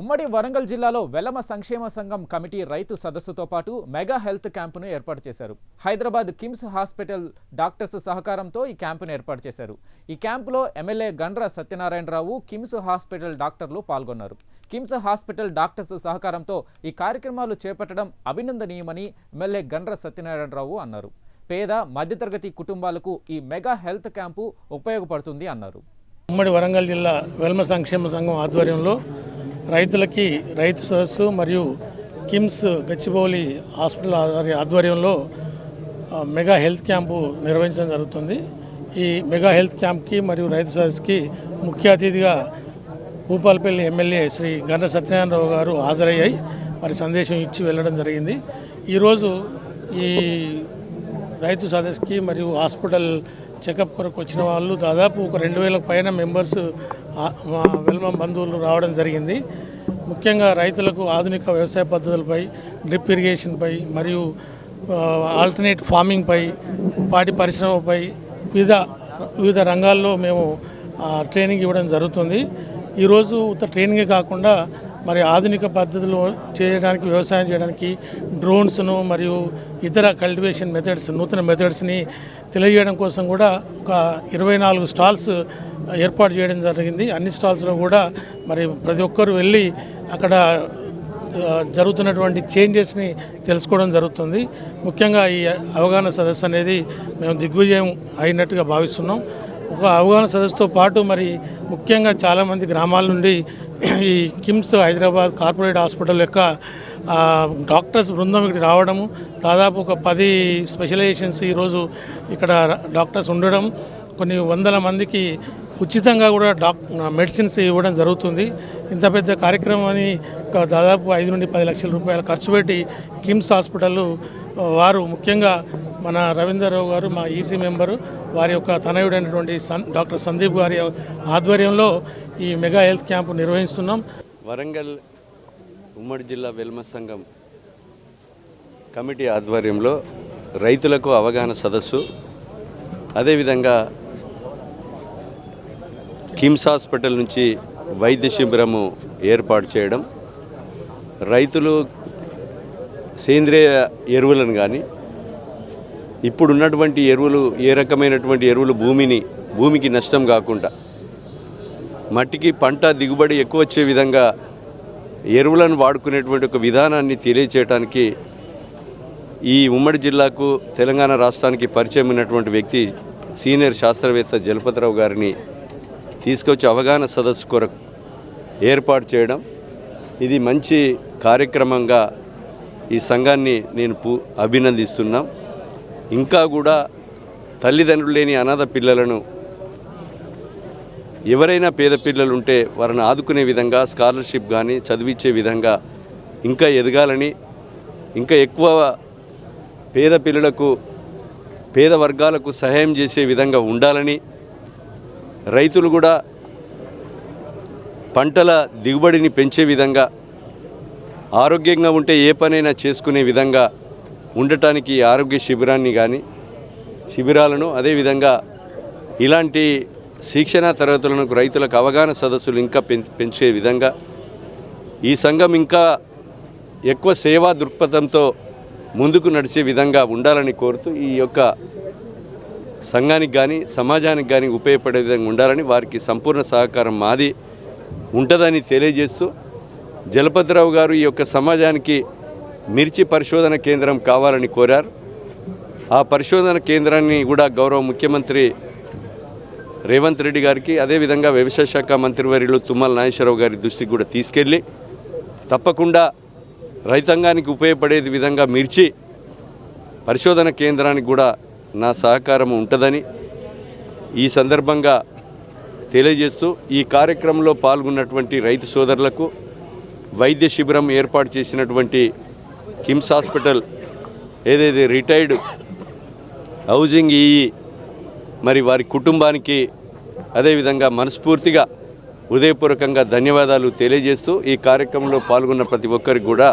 ఉమ్మడి వరంగల్ జిల్లాలో వెలమ సంక్షేమ సంఘం కమిటీ రైతు సదస్సుతో పాటు మెగా హెల్త్ క్యాంపును ఏర్పాటు చేశారు. హైదరాబాద్ కిమ్స్ హాస్పిటల్ డాక్టర్స్ సహకారంతో ఈ క్యాంపును ఏర్పాటు చేశారు. ఈ క్యాంపులో ఎమ్మెల్యే గండ్ర సత్యనారాయణరావు, కిమ్స్ హాస్పిటల్ డాక్టర్లు పాల్గొన్నారు. కిమ్స్ హాస్పిటల్ డాక్టర్స్ సహకారంతో ఈ కార్యక్రమాలు చేపట్టడం అభినందనీయమని ఎమ్మెల్యే గండ్ర సత్యనారాయణరావు అన్నారు. పేద మధ్యతరగతి కుటుంబాలకు ఈ మెగా హెల్త్ క్యాంపు ఉపయోగపడుతుంది అన్నారు. ఉమ్మడి వరంగల్ జిల్లా వెల్మ సంక్షేమ సంఘం ఆధ్వర్యంలో రైతులకి రైతు సదస్సు మరియు కిమ్స్ గచ్చిబౌలి హాస్పిటల్ ఆధ్వర్యంలో మెగా హెల్త్ క్యాంపు నిర్వహించడం జరుగుతుంది. ఈ మెగా హెల్త్ క్యాంప్కి మరియు రైతు సదస్సుకి ముఖ్య అతిథిగా భూపాలపల్లి ఎమ్మెల్యే శ్రీ గండ్ర సత్యనారాయణరావు గారు హాజరయ్యాయి మరి సందేశం ఇచ్చి వెళ్ళడం జరిగింది. ఈరోజు ఈ రైతు సదస్సుకి మరియు హాస్పిటల్ చెకప్ కొరకు వచ్చిన వాళ్ళు దాదాపు ఒక 2000 పైన మెంబర్స్ వెల్మ బంధువులు రావడం జరిగింది. ముఖ్యంగా రైతులకు ఆధునిక వ్యవసాయ పద్ధతులపై, డ్రిప్ ఇరిగేషన్పై మరియు ఆల్టర్నేట్ ఫార్మింగ్పై, పాడి పరిశ్రమపై వివిధ రంగాల్లో మేము ట్రైనింగ్ ఇవ్వడం జరుగుతుంది. ఈరోజు ట్రైనింగే కాకుండా మరి ఆధునిక పద్ధతులు చేయడానికి, వ్యవసాయం చేయడానికి డ్రోన్స్ను మరియు ఇతర కల్టివేషన్ మెథడ్స్, నూతన మెథడ్స్ని తెలియజేయడం కోసం కూడా ఒక 24 స్టాల్స్ ఏర్పాటు చేయడం జరిగింది. అన్ని స్టాల్స్లో కూడా మరి ప్రతి ఒక్కరు వెళ్ళి అక్కడ జరుగుతున్నటువంటి చేంజెస్ని తెలుసుకోవడం జరుగుతుంది. ముఖ్యంగా ఈ అవగాహన సదస్సు అనేది మేము దిగ్విజయం అయినట్టుగా భావిస్తున్నాం. ఒక అవగాహన సదస్సుతో పాటు మరి ముఖ్యంగా చాలామంది గ్రామాల నుండి ఈ కిమ్స్ హైదరాబాద్ కార్పొరేట్ హాస్పిటల్ యొక్క డాక్టర్స్ బృందం ఇక్కడ రావడము, దాదాపు ఒక 10 స్పెషలైజేషన్స్ ఈరోజు ఇక్కడ డాక్టర్స్ ఉండడం, కొన్ని వందల మందికి ఉచితంగా కూడా మెడిసిన్స్ ఇవ్వడం జరుగుతుంది. ఇంత పెద్ద కార్యక్రమాన్ని దాదాపు 5 నుండి 10 లక్షల రూపాయలు ఖర్చు పెట్టి కిమ్స్ హాస్పిటల్ వారు, ముఖ్యంగా మన రవీంద్రరావు గారు, మా ఈసీ మెంబరు, వారి యొక్క తనయుడైనటువంటి డాక్టర్ సందీప్ గారి ఆధ్వర్యంలో ఈ మెగా హెల్త్ క్యాంపు నిర్వహిస్తున్నాం. వరంగల్ ఉమ్మడి జిల్లా వెల్మ సంఘం కమిటీ ఆధ్వర్యంలో రైతులకు అవగాహన సదస్సు, అదేవిధంగా కిమ్స్ హాస్పిటల్ నుంచి వైద్య శిబిరము ఏర్పాటు చేయడం, రైతులు సేంద్రియ ఎరువులను కానీ, ఇప్పుడున్నటువంటి ఎరువులు, ఏ రకమైనటువంటి ఎరువులు భూమికి నష్టం కాకుండా మట్టికి పంట దిగుబడి ఎక్కువ వచ్చే విధంగా ఎరువులను వాడుకునేటువంటి ఒక విధానాన్ని తెలియచేయడానికి ఈ ఉమ్మడి జిల్లాకు, తెలంగాణ రాష్ట్రానికి పరిచయం ఉన్నటువంటి వ్యక్తి సీనియర్ శాస్త్రవేత్త జలపతిరావు గారిని తీసుకొచ్చి అవగాహన సదస్సు కొరకు ఏర్పాటు చేయడం, ఇది మంచి కార్యక్రమంగా ఈ సంఘాన్ని నేను అభినందిస్తున్నాం. ఇంకా కూడా తల్లిదండ్రులు లేని అనాథ పిల్లలను, ఎవరైనా పేద పిల్లలు ఉంటే వారిని ఆదుకునే విధంగా స్కాలర్షిప్ కానీ చదివించే విధంగా ఇంకా ఎదగాలని, ఇంకా ఎక్కువ పేద పిల్లలకు, పేద వర్గాలకు సహాయం చేసే విధంగా ఉండాలని, రైతులు కూడా పంటల దిగుబడిని పెంచే విధంగా, ఆరోగ్యంగా ఉంటే ఏ పనైనా చేసుకునే విధంగా ఉండటానికి ఆరోగ్య శిబిరాలను, అదేవిధంగా ఇలాంటి శిక్షణా తరగతులను, రైతులకు అవగాహన సదస్సులు ఇంకా పెంచే విధంగా ఈ సంఘం ఇంకా ఎక్కువ సేవా దృక్పథంతో ముందుకు నడిచే విధంగా ఉండాలని కోరుతూ, ఈ యొక్క సంఘానికి కానీ సమాజానికి కానీ ఉపయోగపడే విధంగా ఉండాలని, వారికి సంపూర్ణ సహకారం మాది ఉంటుందని తెలియజేస్తూ, జలపతిరావు గారు ఈ యొక్క సమాజానికి మిర్చి పరిశోధన కేంద్రం కావాలని కోరారు. ఆ పరిశోధన కేంద్రాన్ని కూడా గౌరవ ముఖ్యమంత్రి రేవంత్ రెడ్డి గారికి, అదేవిధంగా వ్యవసాయ శాఖ మంత్రివర్యులు తుమ్మల నాగేశ్వరరావు గారి దృష్టికి కూడా తీసుకెళ్ళి తప్పకుండా రైతాంగానికి ఉపయోగపడే విధంగా మిర్చి పరిశోధన కేంద్రానికి కూడా నా సహకారం ఉంటుందని ఈ సందర్భంగా తెలియజేస్తూ, ఈ కార్యక్రమంలో పాల్గొన్నటువంటి రైతు సోదరులకు, వైద్య శిబిరం ఏర్పాటు చేసినటువంటి కిమ్స్ హాస్పిటల్ ఏదైతే రిటైర్డ్ హౌసింగ్ మరి వారి కుటుంబానికి అదేవిధంగా మనస్ఫూర్తిగా హృదయపూర్వకంగా ధన్యవాదాలు తెలియజేస్తూ, ఈ కార్యక్రమంలో పాల్గొన్న ప్రతి ఒక్కరికి కూడా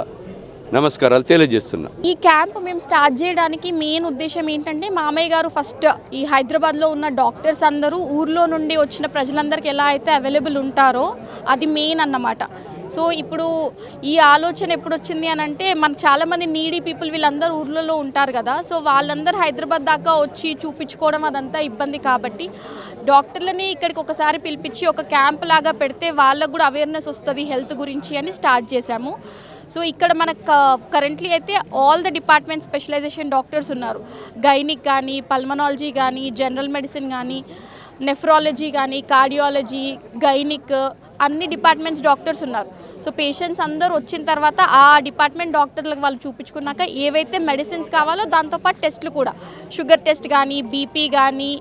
నమస్కారాలు తెలియజేస్తున్నా. ఈ క్యాంప్ మేము స్టార్ట్ చేయడానికి మెయిన్ ఉద్దేశం ఏంటంటే, మామయ్య గారు ఫస్ట్ ఈ హైదరాబాద్లో ఉన్న డాక్టర్స్ అందరూ ఊర్లో నుండి వచ్చిన ప్రజలందరికీ ఎలా అయితే అవైలబుల్ ఉంటారో అది మెయిన్ అన్నమాట. సో ఇప్పుడు ఈ ఆలోచన ఎప్పుడు వచ్చింది అని అంటే మన చాలామంది నీడీ పీపుల్ వీళ్ళందరూ ఊర్లలో ఉంటారు కదా, సో వాళ్ళందరూ హైదరాబాద్ దాకా వచ్చి చూపించుకోవడం అదంతా ఇబ్బంది కాబట్టి డాక్టర్లని ఇక్కడికి ఒకసారి పిలిపించి ఒక క్యాంప్ లాగా పెడితే వాళ్ళకు కూడా అవేర్నెస్ వస్తుంది హెల్త్ గురించి అని స్టార్ట్ చేశాము. సో ఇక్కడ మనకు కరెంట్లీ అయితే all the department specialization doctors ఉన్నారు. గైనిక్ కానీ, పల్మనాలజీ కానీ, జనరల్ మెడిసిన్ కానీ, నెఫ్రాలజీ కానీ, కార్డియాలజీ, గైనిక్ అన్ని డిపార్ట్మెంట్స్ డాక్టర్స్ ఉన్నారు. సో పేషెంట్స్ అందరూ వచ్చిన తర్వాత ఆ డిపార్ట్మెంట్ డాక్టర్లకు వాళ్ళు చూపించుకున్నాక ఏవైతే మెడిసిన్స్ కావాలో దాంతోపాటు టెస్టులు కూడా, షుగర్ టెస్ట్ కానీ, బీపీ కానీ,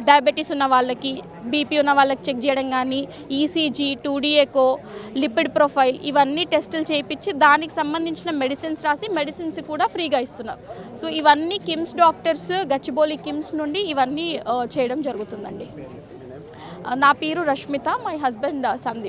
డయాబెటీస్ ఉన్న వాళ్ళకి, బీపీ ఉన్న వాళ్ళకి చెక్ చేయడం కానీ, ECG, 2D echo, lipid profile ఇవన్నీ టెస్టులు చేయించి దానికి సంబంధించిన మెడిసిన్స్ రాసి మెడిసిన్స్ కూడా ఫ్రీగా ఇస్తున్నారు. సో ఇవన్నీ కిమ్స్ డాక్టర్స్ గచ్చిబౌలి కిమ్స్ నుండి ఇవన్నీ చేయడం జరుగుతుందండి. నా పేరు రష్మిత, మై హస్బెండ్ సందీప్.